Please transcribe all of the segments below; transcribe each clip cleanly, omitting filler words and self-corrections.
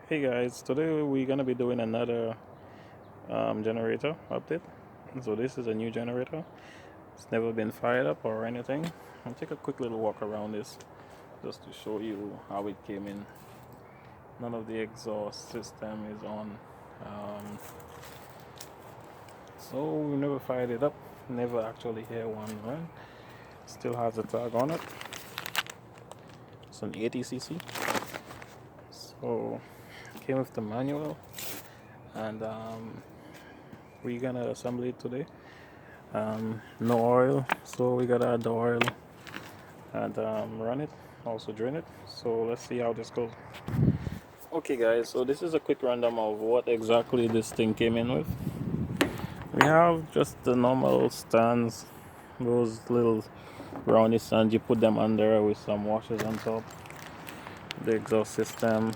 Hey guys, today we're gonna be doing another generator update. So this is a new generator. It's never been fired up or anything. I'll take a quick little walk around this just to show you how it came in. None of the exhaust system is on. Um, so we never fired it up. Never actually hear one run. Still has a tag on it. It's an 80cc. So it came with the manual and we're gonna assemble it today. No oil, so we gotta add the oil and run it, also drain it. So let's see how this goes. Okay guys, so this is a quick rundown of what exactly this thing came in with. We have just the normal stands, those little roundy stands, you put them under with some washers on top. The exhaust system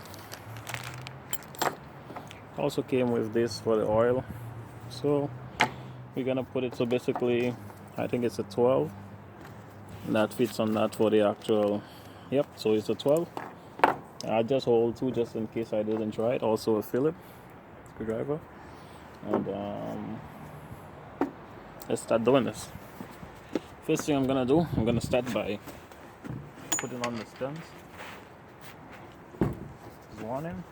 also came with this for the oil. So we're gonna put it, so basically I think it's a 12 that fits on that for the actual, yep, so it's a 12. I just hold two just in case I didn't try it. Also a Philip screwdriver, and let's start doing this. First thing I'm gonna do, I'm gonna start by putting on the stems. There's one in.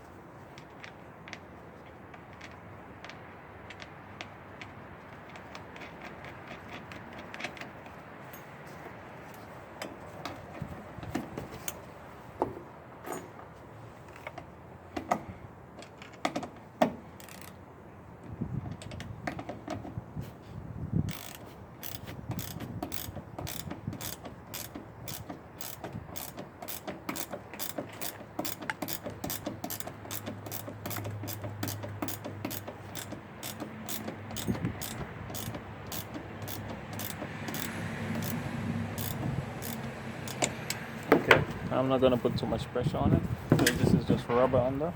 Okay, I'm not gonna put too much pressure on it. So this is just rubber under,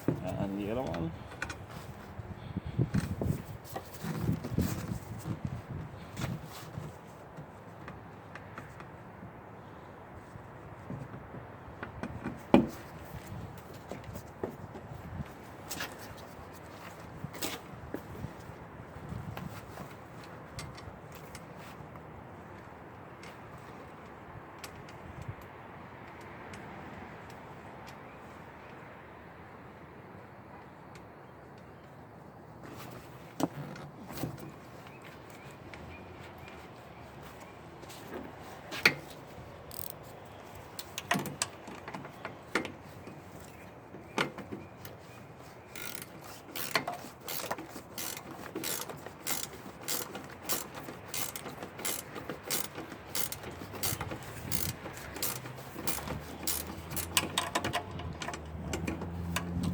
and the other one.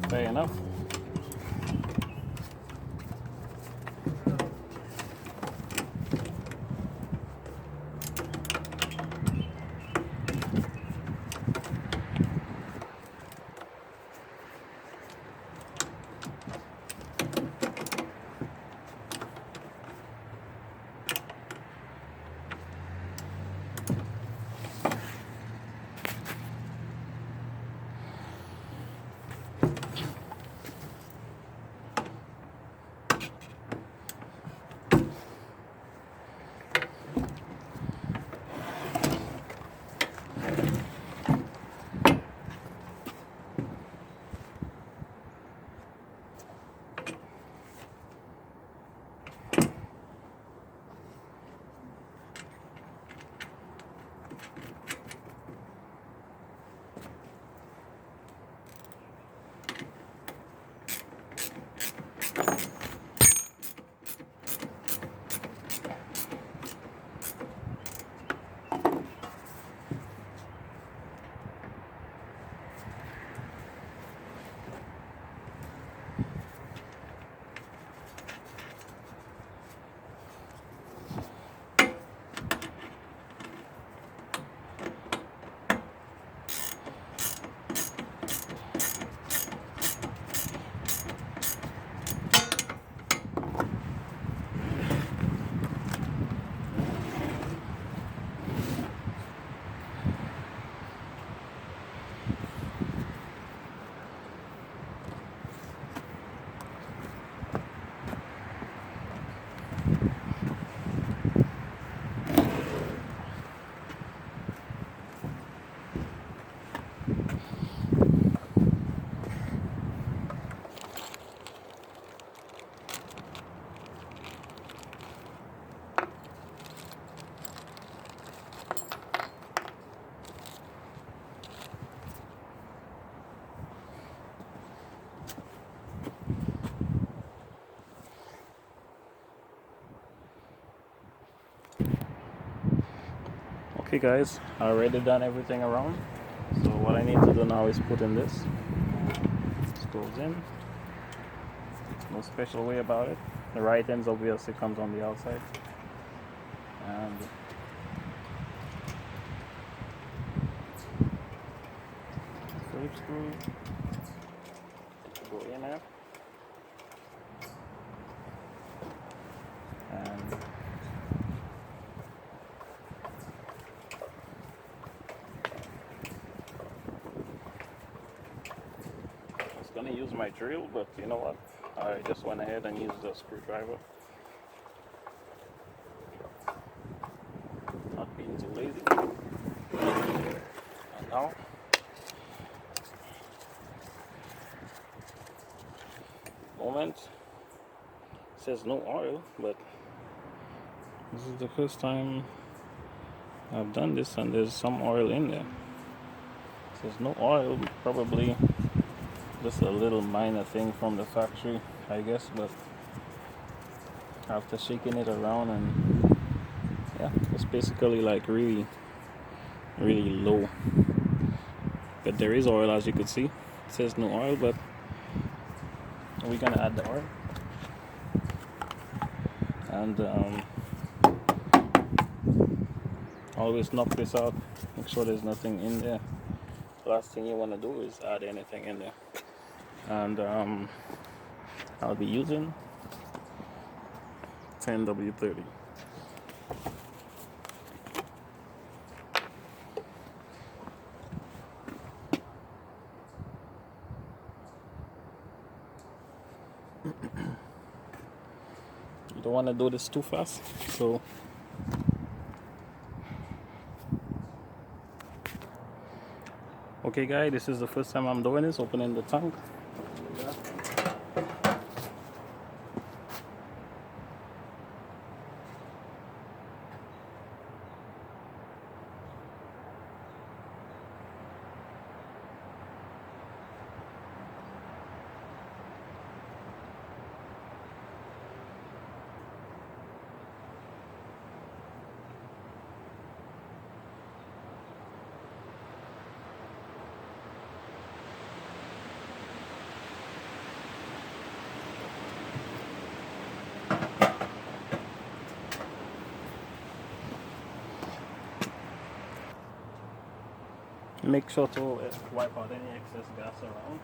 Fair enough. Okay guys, I already done everything around, so what I need to do now is put in this. This goes in, no special way about it. The right ends obviously comes on the outside, and Phillips screw go in there, and I was gonna use my drill, but you know what? I just went ahead and used the screwdriver. Not being too lazy. And now, moment. It says no oil, but this is the first time I've done this, and there's some oil in there. It says no oil, probably just a little minor thing from the factory, I guess, but after shaking it around, and yeah, it's basically like really low. But there is oil, as you could see. It says no oil, but we're gonna add the oil. And always knock this out, make sure there's nothing in there. Last thing you want to do is add anything in there. And I'll be using 10W30. You don't want to do this too fast, so okay guys, this is the first time I'm doing this, opening the tank. Make sure to wipe out any excess gas around.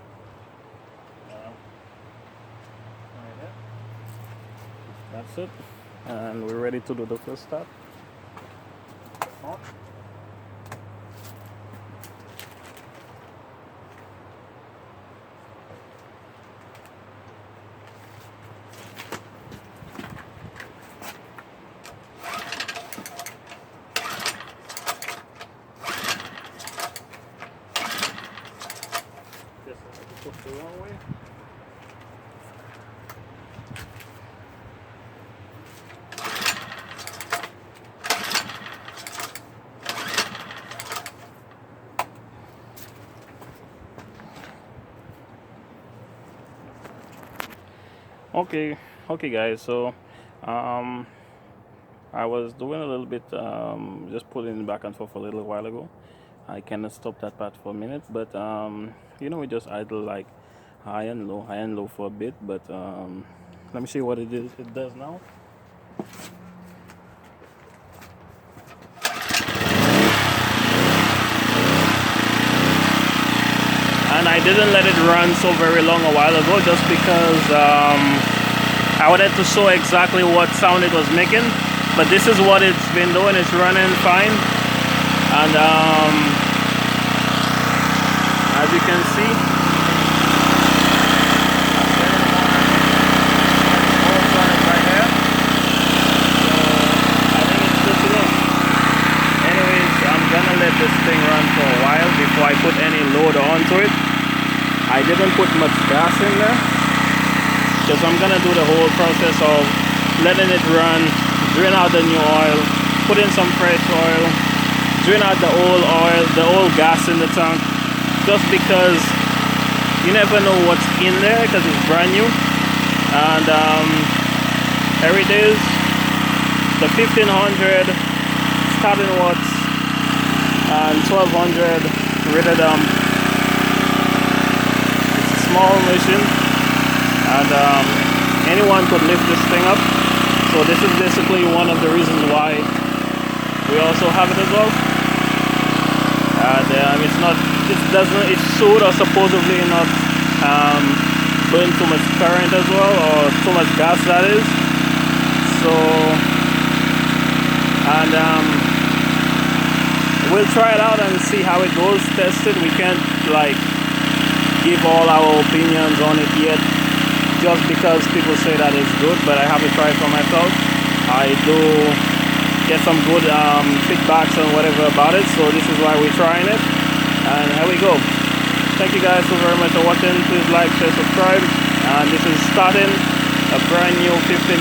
Right there. That's it. And we're ready to do the first start. On. Put the wrong way. Okay guys, so I was doing a little bit just pulling it back and forth a little while ago. I kind of stopped that part for a minute, but you know, we just idle like high and low for a bit. But let me show you what it does now. And I didn't let it run so very long a while ago, just because I wanted to show exactly what sound it was making. But this is what it's been doing. It's running fine. And as you can see, right here. So I think it's good to go. Anyways, I'm gonna let this thing run for a while before I put any load onto it. I didn't put much gas in there, because I'm gonna do the whole process of letting it run, drain out the new oil, put in some fresh oil, drain out the old oil, the old gas in the tank, just because you never know what's in there, because it's brand new. And here it is, the 1200 starting watts and 1200 rated. It's a small machine, and anyone could lift this thing up. So this is basically one of the reasons why we also have it as well. And it's sold or supposedly not burn too much current as well, or too much gas, that is. So, and we'll try it out and see how it goes, test it. We can't like give all our opinions on it yet just because people say that it's good, but I haven't tried for myself. I do get some good feedbacks and whatever about it, so this is why we're trying it. And here we go. Thank you guys so very much for watching. Please like, share, subscribe. And this is starting a brand new 1500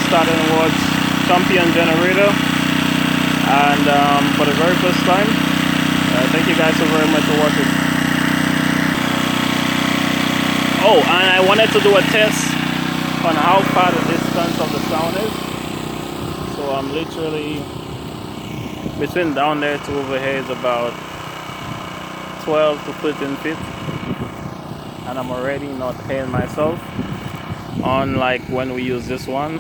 starting watts champion generator, and for the very first time. Thank you guys so very much for watching. Oh, and I wanted to do a test on how far the distance of the sound is. So I'm literally between down there to over here is about 12 to 13 feet, and I'm already not hearing myself, unlike when we use this one.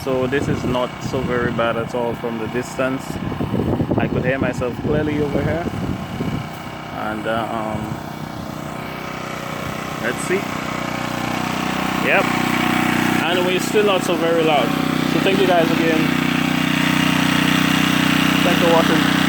So this is not so very bad at all from the distance. I could hear myself clearly over here, and let's see. Yep, and we're still not so very loud. So thank you guys again. Thanks for watching.